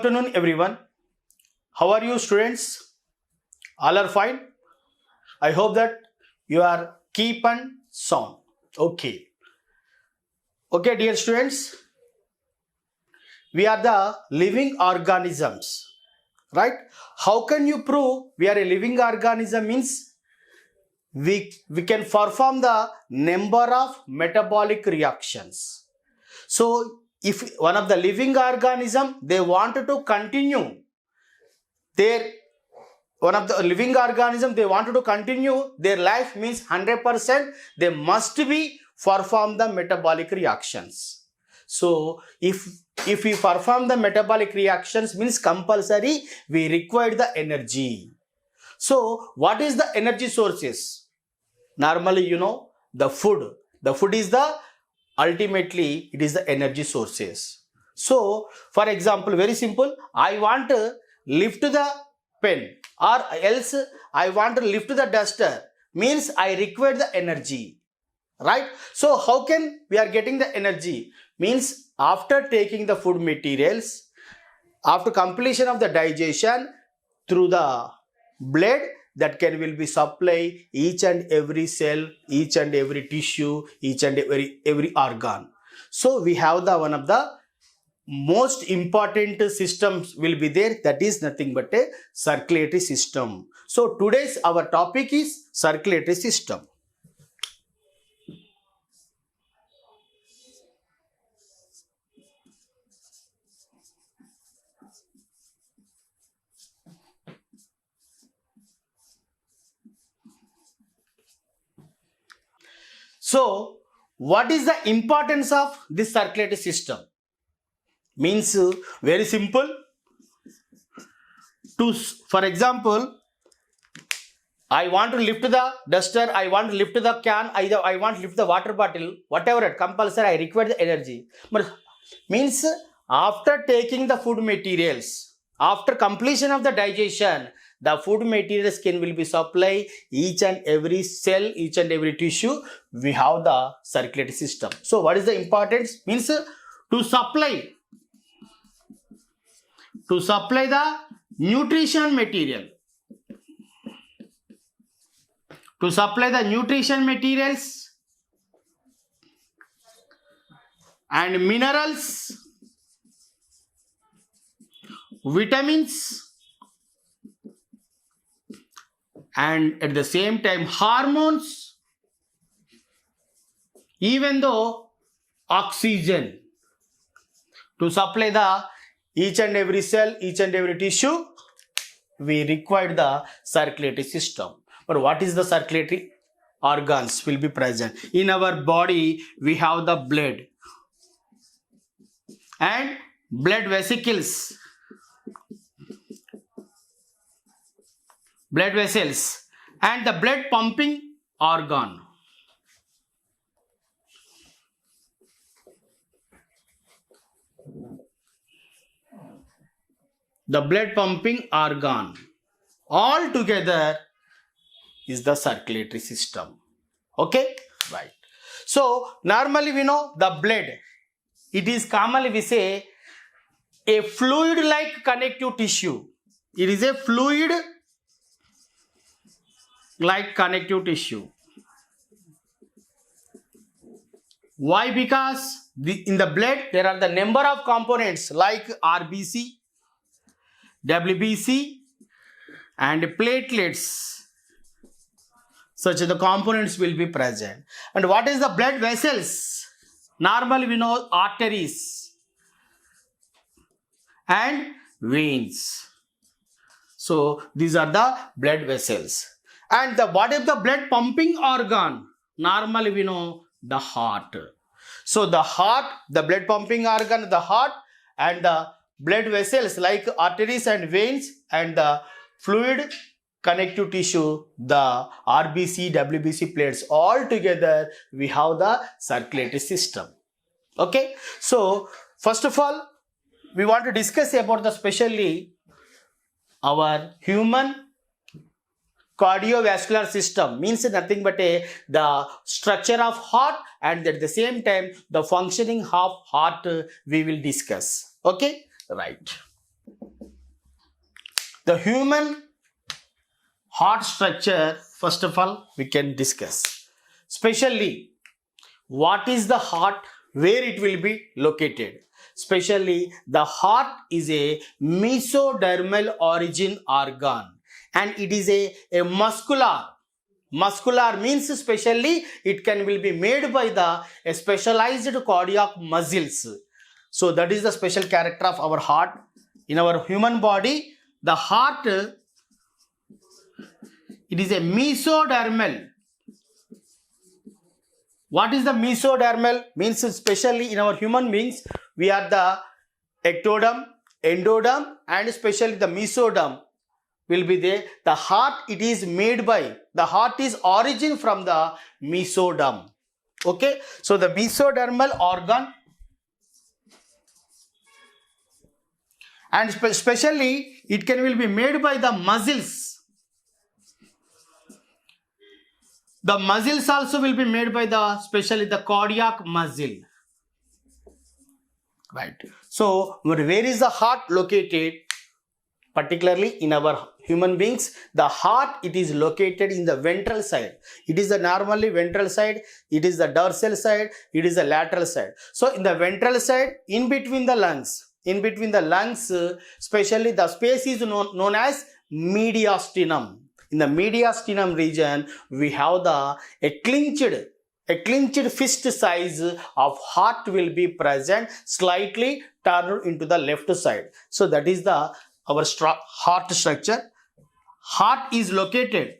afternoon, everyone. How are you, students? All are fine? I hope that you are keep and sound. Okay. Okay, dear students. We are the living organisms, right? How can you prove we are a living organism? Means we can perform the number of metabolic reactions. So if one of the living organism, they wanted to continue their one of the living organism, they wanted to continue their life, means 100% they must be perform the metabolic reactions. So if we perform the metabolic reactions, means compulsory we require the energy. So what is the energy sources? Normally, the food. The food is the ultimately it is the energy sources. So for example, very simple, I want to lift the pen, or else I want to lift the duster, means I require the energy, right? So how can we are getting the energy? Means after taking the food materials, after completion of the digestion, through the blood, that will be supply each and every cell, each and every tissue, each and every organ. So we have the one of the most important systems will be there, that is nothing but a circulatory system. So today's our topic is circulatory system. So what is the importance of this circulatory system? Means very simple. For example, I want to lift the duster, I want to lift the can, either I want to lift the water bottle, whatever it compulsory, I require the energy. But means after taking the food materials, after completion of the digestion, the food materials will be supply each and every cell, each and every tissue. We have the circulatory system. So what is the importance? Means to supply the nutrition material, to supply the nutrition materials and minerals, vitamins, and at the same time hormones, even though oxygen, to supply the each and every cell, each and every tissue, we require the circulatory system. But what is the circulatory organs will be present? In our body, we have the blood and blood vesicles, blood vessels, and the blood pumping organ. The blood pumping organ all together is the circulatory system. Okay, right. So normally we know the blood, it is commonly we say a fluid like connective tissue. It is a fluid like connective tissue. Why? Because in the blood there are the number of components like RBC, WBC, and platelets. Such the components will be present. And what is the blood vessels? Normally we know arteries and veins. So these are the blood vessels. And what is the blood pumping organ? Normally we know the heart. So the heart, the blood pumping organ, the heart, and the blood vessels like arteries and veins, and the fluid connective tissue, the RBC, WBC plates, all together we have the circulatory system. Okay, so first of all we want to discuss about the specially our human cardiovascular system, means nothing but the structure of heart, and at the same time the functioning of heart we will discuss. Okay, right. The human heart structure, first of all, we can discuss. Especially, what is the heart, where it will be located. Especially, the heart is a mesodermal origin organ and it is a muscular. Muscular means especially it can will be made by the specialized cardiac muscles. So that is the special character of our heart. In our human body, the heart, it is a mesodermal. What is the mesodermal? Means especially in our human beings, we are the ectoderm, endoderm and especially the mesoderm will be there. The heart, it is made by, the heart is origin from the mesoderm. Okay, so the mesodermal organ, and especially it can will be made by the muscles. The muscles also will be made by the, especially the cardiac muscle. Right. So where is the heart located? Particularly in our human beings, the heart, it is located in the ventral side. It is the normally ventral side, it is the dorsal side, it is the lateral side. So in the ventral side, in between the lungs, especially the space is known as mediastinum. In the mediastinum region, we have a clinched fist size of heart will be present, slightly turned into the left side. So that is the our heart structure. Heart is located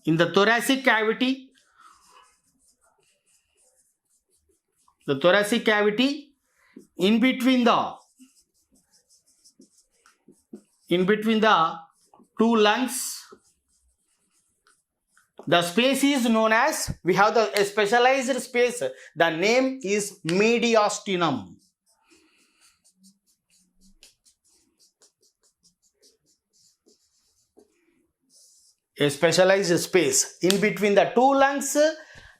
in the thoracic cavity. The thoracic cavity in between the two lungs. The space is known as, we have a specialized space. The name is mediastinum. A specialized space in between the two lungs,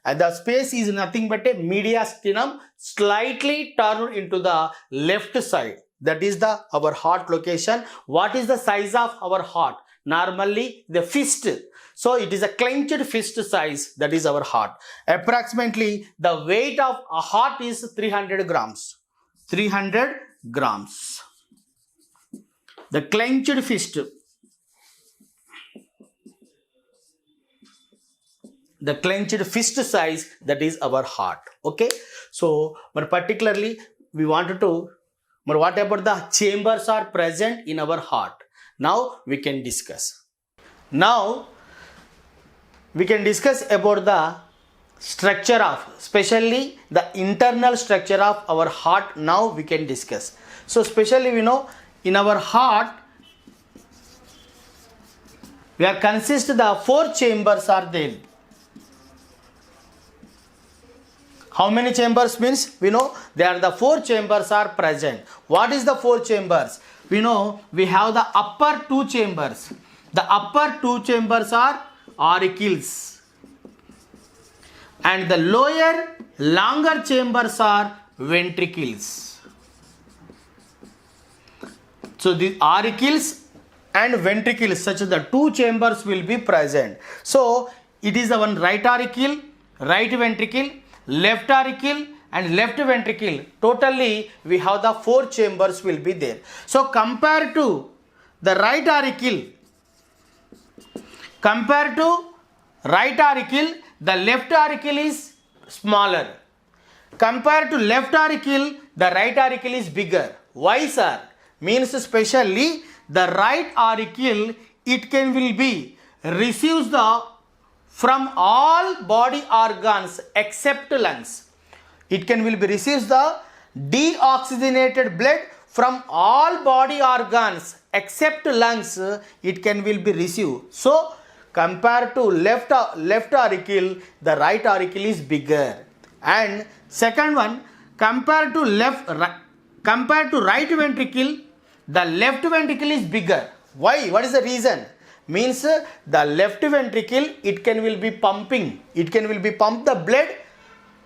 and the space is nothing but a mediastinum, slightly turned into the left side. That is our heart location. What is the size of our heart? Normally the fist. So it is a clenched fist size. That is our heart. Approximately the weight of a heart is 300 grams. 300 grams. The clenched fist. The clenched fist size, that is our heart. Okay. So, but particularly we wanted to, but what about the chambers are present in our heart? Now we can discuss. Now we can discuss about the structure of, especially the internal structure of our heart. Now we can discuss. So especially we know in our heart we are consist the 4 chambers are there. How many chambers means? We know there are the 4 chambers are present. What is the 4 chambers? We know we have the upper 2 chambers. The upper 2 chambers are auricles. And the lower longer chambers are ventricles. So the auricles and ventricles, such as the 2 chambers will be present. So it is the one right auricle, right ventricle, left auricle and left ventricle. Totally we have the 4 chambers will be there. So compared to the right auricle, the left auricle is smaller. Compared to left auricle, the right auricle is bigger. Why, sir? Means especially the right auricle, it can will be receives the from all body organs except lungs. It can will be receives the deoxygenated blood from all body organs except lungs. It can will be received. So compared to left auricle, the right auricle is bigger. And second one, compared to right ventricle, the left ventricle is bigger. Why? What is the reason? Means the left ventricle, it can will be pumping. It can will be pump the blood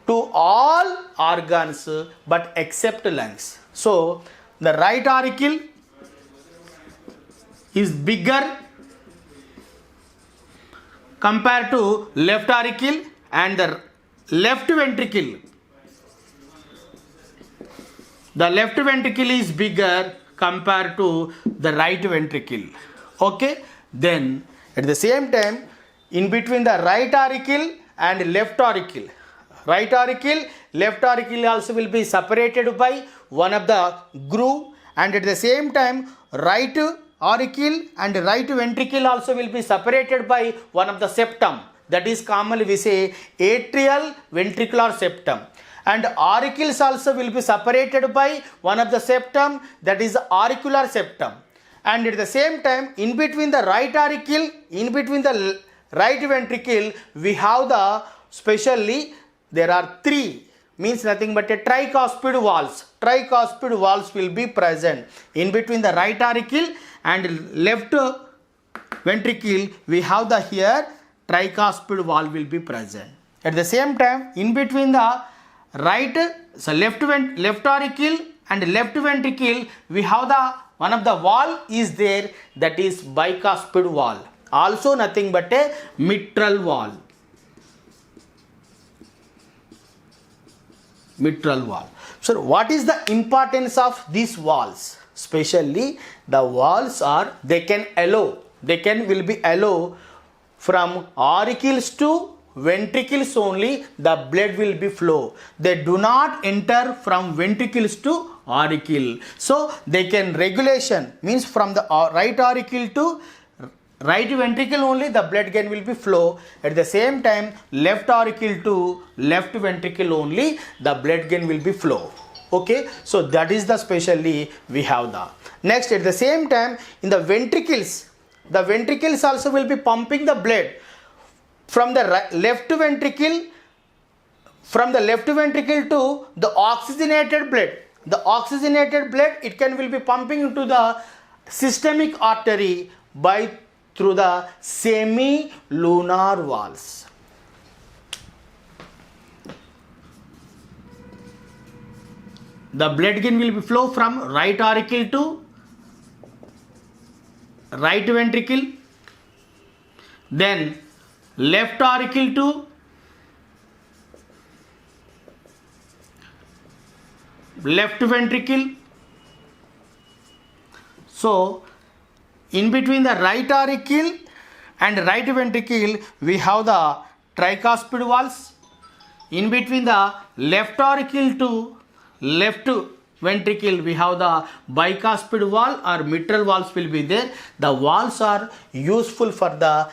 to all organs but except lungs. So the right auricle is bigger compared to left auricle, and the left ventricle is bigger compared to the right ventricle. Okay, then at the same time, in between the right auricle and left auricle left auricle also will be separated by one of the groove, and at the same time right auricle and right ventricle also will be separated by one of the septum, that is commonly we say atrial ventricular septum, and auricles also will be separated by one of the septum, that is auricular septum. And at the same time, in between the right auricle, in between the right ventricle, we have the specially there are three, means nothing but a tricuspid valves. Tricuspid valves will be present in between the right auricle and left ventricle. We have the here tricuspid valve will be present. At the same time, in between the left auricle and left ventricle, we have the one of the valve is there, that is bicuspid valve, also nothing but a mitral valve. So what is the importance of these valves? Especially the valves are, they will be allow from auricles to ventricles only the blood will be flow. They do not enter from ventricles to auricle. So they can regulation, means from the right auricle to right ventricle only the blood gain will be flow. At the same time, left auricle to left ventricle only the blood gain will be flow. Okay, so that is the specially we have the next. At the same time, in the ventricles also will be pumping the blood from the left ventricle to the oxygenated blood. The oxygenated blood, it can will be pumping into the systemic artery by through the semilunar valves. The blood gain will be flow from right auricle to right ventricle, then left auricle to left ventricle. So in between the right auricle and right ventricle, we have the tricuspid valves. In between the left auricle to left ventricle, we have the bicuspid valve or mitral valves will be there. The valves are useful for the,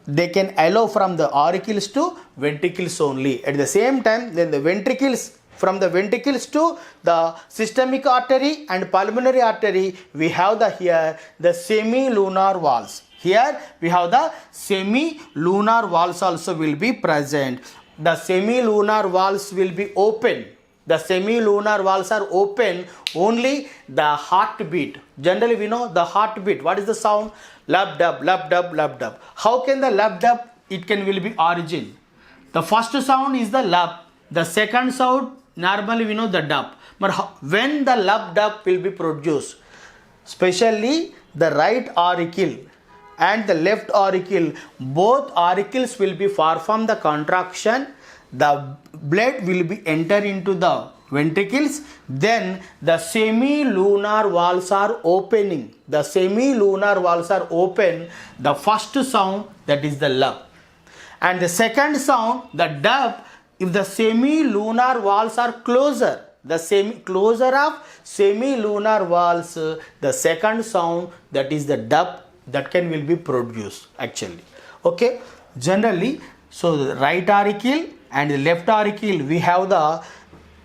they can allow from the auricles to ventricles only. At the same time, then the ventricles, from the ventricles to the systemic artery and pulmonary artery, we have the here the semilunar valves. Here we have the semilunar valves also will be present. The semilunar valves will be open. The semilunar valves are open only the heartbeat. Generally we know the heartbeat. What is the sound? Lub dub, lub dub, lub dub. How can the lub dub? It can will be origin. The first sound is the lub. The second sound normally we know the dub. But when the lub dub will be produced, especially the right auricle and the left auricle, both auricles will be perform the contraction. The blood will be enter into the ventricles. Then the semilunar valves are opening. The semilunar valves are open. The first sound, that is the lub, and the second sound, the dub. If the semilunar valves are closer, the closer of semilunar valves, the second sound, that is the dub, that can will be produced actually. Okay, generally, so the right auricle and the left auricle, we have the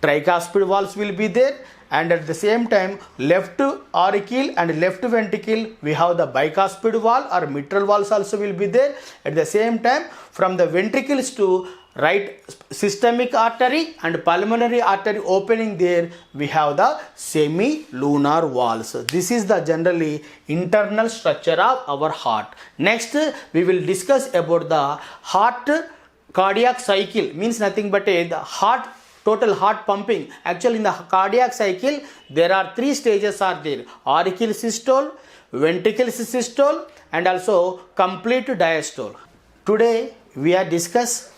tricuspid valves will be there, and at the same time left auricle and left ventricle, we have the bicuspid valve or mitral valves also will be there. At the same time, from the ventricles to right systemic artery and pulmonary artery opening, there we have the semilunar valves. This is the generally internal structure of our heart. Next we will discuss about the heart cardiac cycle means nothing but the heart, total heart pumping. Actually in the cardiac cycle there are three stages are there: auricle systole, ventricle systole, and also complete diastole. Today we are discuss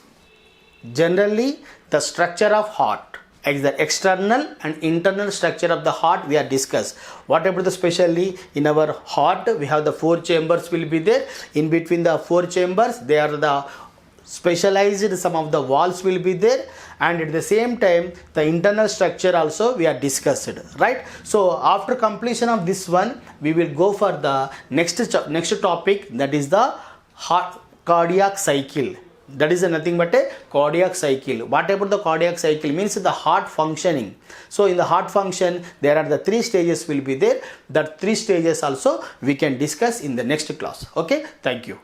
generally the structure of heart. The external and internal structure of the heart we are discuss. What about the specially in our heart, we have the four chambers will be there. In between the four chambers they are the specialized, some of the walls will be there, and at the same time the internal structure also we are discussed, right? So after completion of this one we will go for the next topic, that is the heart cardiac cycle. That is nothing but a cardiac cycle. What about the cardiac cycle means the heart functioning. So in the heart function there are the three stages will be there. That three stages also we can discuss in the next class. Okay, thank you.